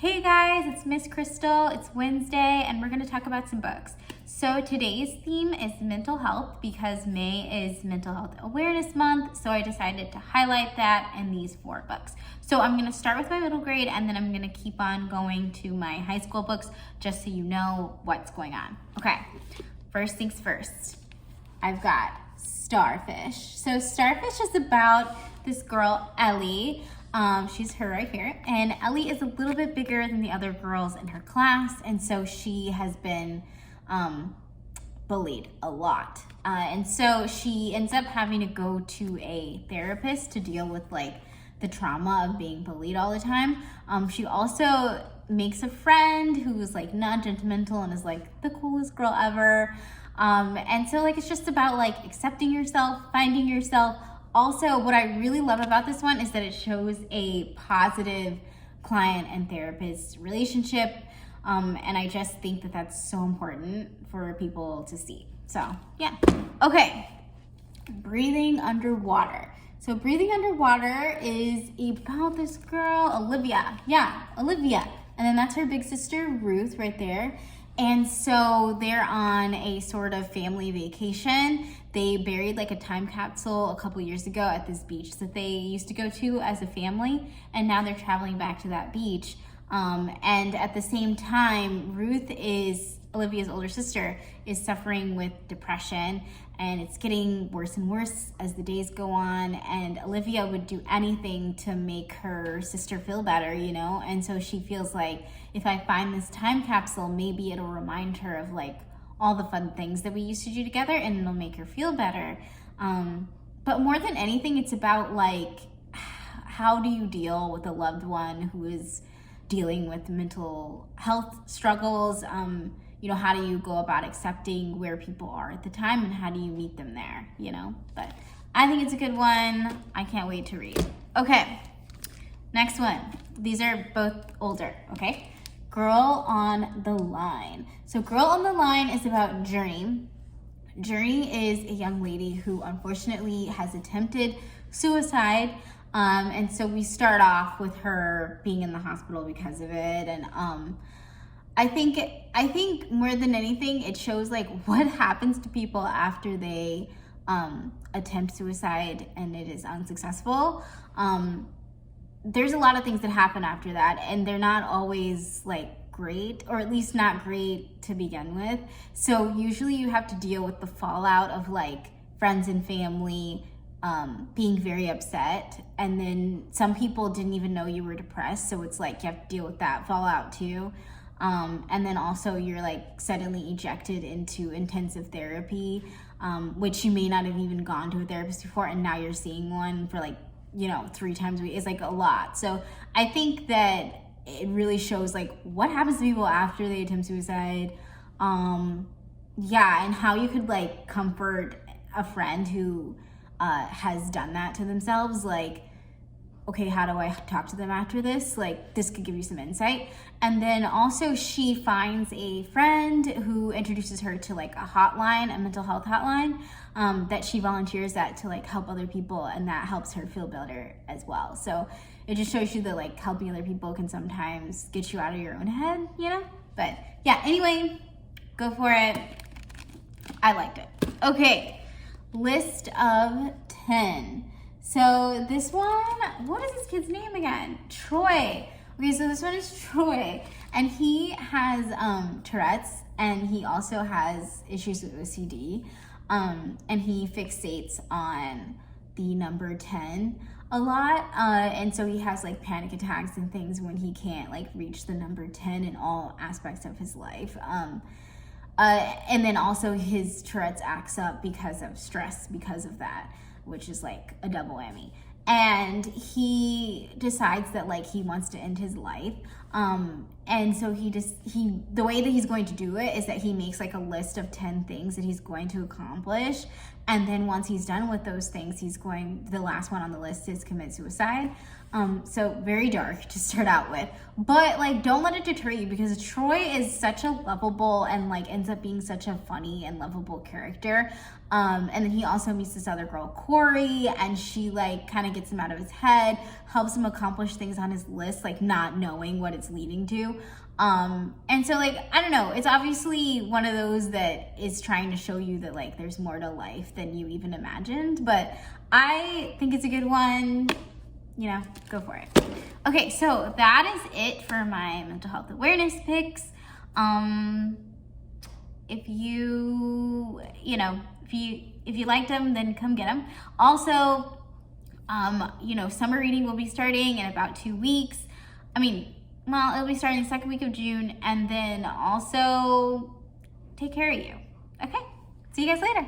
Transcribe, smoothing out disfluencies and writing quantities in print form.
Hey guys, it's Miss Crystal. It's Wednesday and we're going to talk about some books. So today's theme is mental health because May is Mental Health Awareness Month. So I decided to highlight that in these 4 books. So I'm going to start with my middle grade and then I'm going to keep on going to my high school books just so you know what's going on. Okay, first things first. I've got Starfish. So Starfish is about this girl, Ellie. She's her right here, and Ellie is a little bit bigger than the other girls in her class, and so she has been bullied a lot, and so she ends up having to go to a therapist to deal with like the trauma of being bullied all the time. She also makes a friend who's like not judgmental and is like the coolest girl ever, and so like it's just about like accepting yourself, finding yourself. Also, what I really love about this one is that it shows a positive client and therapist relationship. And I just think that that's so important for people to see. So, yeah. Okay. Breathing Underwater. So Breathing Underwater is about this girl, Olivia. Yeah, Olivia. And then that's her big sister, Ruth, right there. And so they're on a sort of family vacation. They buried like a time capsule a couple years ago at this beach that they used to go to as a family. And now they're traveling back to that beach. And at the same time, Ruth is Olivia's older sister, is suffering with depression, and it's getting worse and worse as the days go on, and Olivia would do anything to make her sister feel better, you know? And so she feels like if I find this time capsule, maybe it'll remind her of like all the fun things that we used to do together and it'll make her feel better. But more than anything, it's about like, how do you deal with a loved one who is dealing with mental health struggles? You know, how do you go about accepting where people are at the time and how do you meet them there, you know? But I think it's a good one. I can't wait to read. Okay, next one. These are both older, okay? Girl on the Line. So Girl on the Line is about Journey. Journey is a young lady who unfortunately has attempted suicide. And so we start off with her being in the hospital because of it. And I think more than anything, it shows like what happens to people after they attempt suicide and it is unsuccessful. There's a lot of things that happen after that, and they're not always like great, or at least not great to begin with. So usually you have to deal with the fallout of like friends and family being very upset, and then some people didn't even know you were depressed, so it's like you have to deal with that fallout too. And then also you're like suddenly ejected into intensive therapy, which you may not have even gone to a therapist before, and now you're seeing one for like, you know, 3 times a week. It's like a lot. So I think that it really shows like what happens to people after they attempt suicide. Yeah, and how you could like comfort a friend who has done that to themselves. Like, okay, how do I talk to them after this? Like, this could give you some insight. And then also she finds a friend who introduces her to like a hotline, a mental health hotline, that she volunteers at to like help other people, and that helps her feel better as well. So it just shows you that like helping other people can sometimes get you out of your own head, you know? But yeah, anyway, go for it. I liked it. Okay, list of 10. So this one, what is this kid's name again? Troy. Okay, so this one is Troy, and he has Tourette's, and he also has issues with OCD, and he fixates on the number 10 a lot, and so he has like panic attacks and things when he can't like reach the number 10 in all aspects of his life. And then also his Tourette's acts up because of stress because of that, which is like a double whammy. And he decides that like he wants to end his life. And so the way that he's going to do it is that he makes like a list of 10 things that he's going to accomplish. And then once he's done with those things, the last one on the list is commit suicide. So very dark to start out with, but like don't let it deter you, because Troy is such a lovable and like ends up being such a funny and lovable character. And then he also meets this other girl, Corey, and she like kind of gets him out of his head, helps him accomplish things on his list, like not knowing what it's leading to. And so like, I don't know, it's obviously one of those that is trying to show you that like there's more to life than you even imagined, but I think it's a good one. You know, go for it. Okay, so that is it for my mental health awareness picks. If you liked them, then come get them. Also, summer reading will be starting in about 2 weeks. It'll be starting the second week of June, and then also take care of you. Okay, see you guys later.